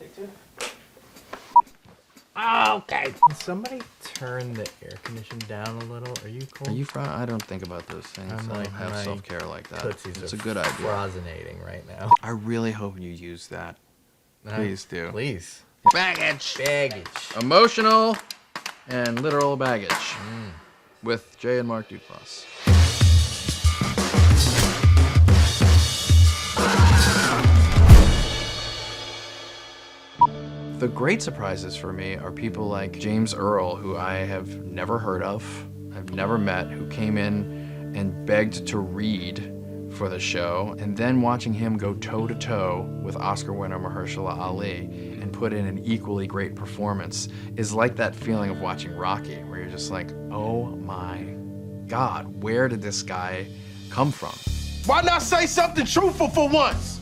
Take two. Okay. Can somebody turn the air conditioning down a little? Are you cold? Are you I don't think about those things. I'm I like, don't have my self-care like that. Tootsies It's are a good idea. Frozinating right now. I really hope you use that. Please do. Please. Baggage. Baggage. Emotional and literal baggage. With Jay and Mark Duplass. The great surprises for me are people like James Earl, who I have never heard of, I've never met, who came in and begged to read for the show, and then watching him go toe-to-toe with Oscar winner Mahershala Ali and put in an equally great performance is like that feeling of watching Rocky, where you're just like, oh my God, where did this guy come from? Why not say something truthful for once?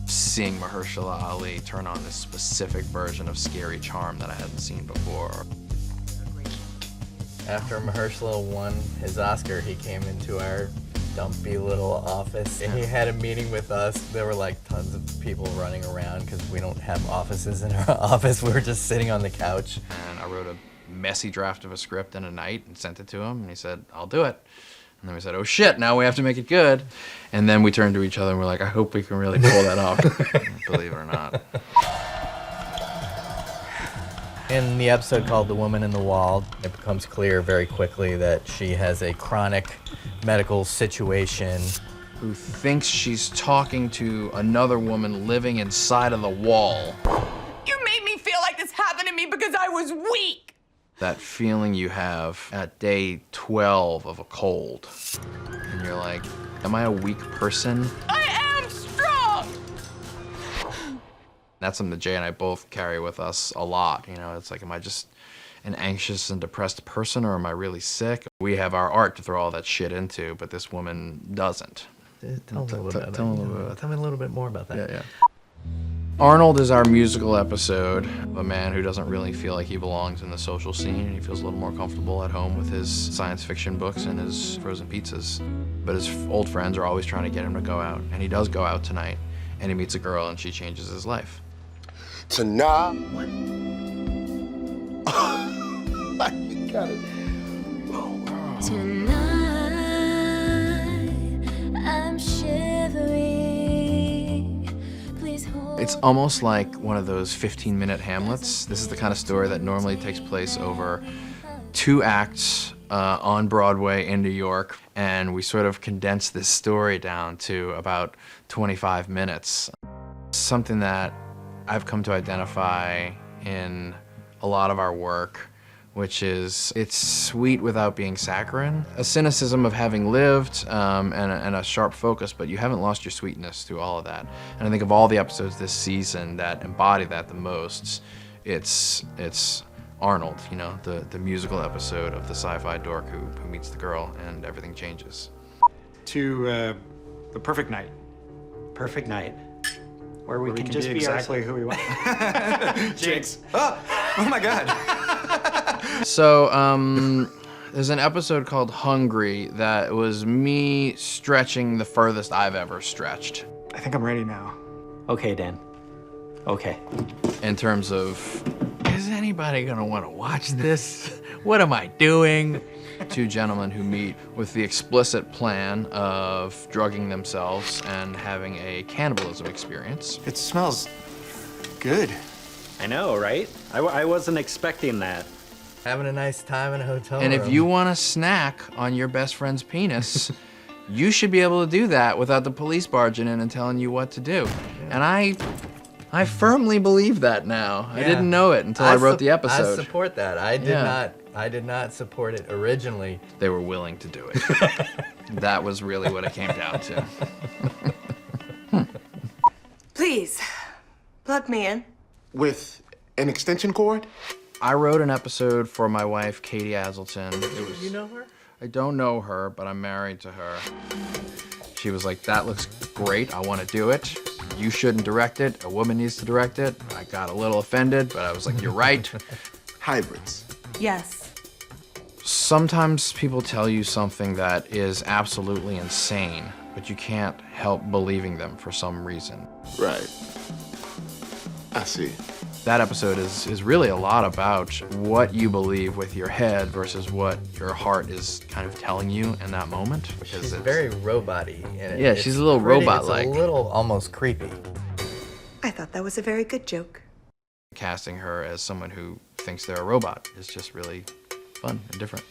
Seeing Mahershala Ali turn on this specific version of scary charm that I hadn't seen before. After Mahershala won his Oscar, he came into our dumpy little office and he had a meeting with us. There were like tons of people running around because we don't have offices in our office. We were just sitting on the couch. And I wrote a messy draft of a script in a night and sent it to him, and he said, I'll do it. And then we said, oh shit, now we have to make it good. And then we turned to each other and we're like, I hope we can really pull that off, believe it or not. In the episode called The Woman in the Wall, it becomes clear very quickly that she has a chronic medical situation. Who thinks she's talking to another woman living inside of the wall. You made me feel like this happened to me because I was weak. That feeling you have at day 12 of a cold. And you're like, am I a weak person? I am strong. That's something that Jay and I both carry with us a lot. You know, it's like, am I just an anxious and depressed person, or am I really sick? We have our art to throw all that shit into, but this woman doesn't. Tell me a little bit more about that. Yeah. Arnold is our musical episode of a man who doesn't really feel like he belongs in the social scene, and he feels a little more comfortable at home with his science fiction books and his frozen pizzas. But his old friends are always trying to get him to go out, and he does go out tonight, and he meets a girl, and she changes his life. Tonight. You got it. Tonight, I'm shivering. Please hold. It's almost like one of those 15-minute Hamlets. This is the kind of story that normally takes place over 2 acts on Broadway in New York, and we sort of condense this story down to about 25 minutes. Something that I've come to identify in a lot of our work, which is, it's sweet without being saccharine. A cynicism of having lived and a sharp focus, but you haven't lost your sweetness through all of that. And I think of all the episodes this season that embody that the most, it's Arnold, you know, the musical episode of the sci-fi dork who meets the girl and everything changes. To the perfect night. Perfect night. Where we can just be exactly who we want. Jinx. Oh my God. So, there's an episode called Hungry that was me stretching the furthest I've ever stretched. I think I'm ready now. Okay, Dan. Okay. In terms of, is anybody gonna wanna watch this? What am I doing? 2 gentlemen who meet with the explicit plan of drugging themselves and having a cannibalism experience. It smells good. I know, right? I wasn't expecting that. Having a nice time in a hotel And room. if you want to snack on your best friend's penis, you should be able to do that without the police barging in and telling you what to do. And I firmly believe that now. I didn't know it until I wrote the episode. I support that. I did not support it originally. They were willing to do it. That was really what it came down to. Please, plug me in. With an extension cord? I wrote an episode for my wife, Katie Aselton. It was, You know her? I don't know her, but I'm married to her. She was like, that looks great, I want to do it. You shouldn't direct it, a woman needs to direct it. I got a little offended, but I was like, you're right. Hybrids. Yes. Sometimes people tell you something that is absolutely insane, but you can't help believing them for some reason. Right. I see. That episode is really a lot about what you believe with your head versus what your heart is kind of telling you in that moment. Because She's it's very robot-y. And Yeah, she's a little robot-like. It's a little almost creepy. I thought that was a very good joke. casting her as someone who thinks they're a robot is just really fun and different.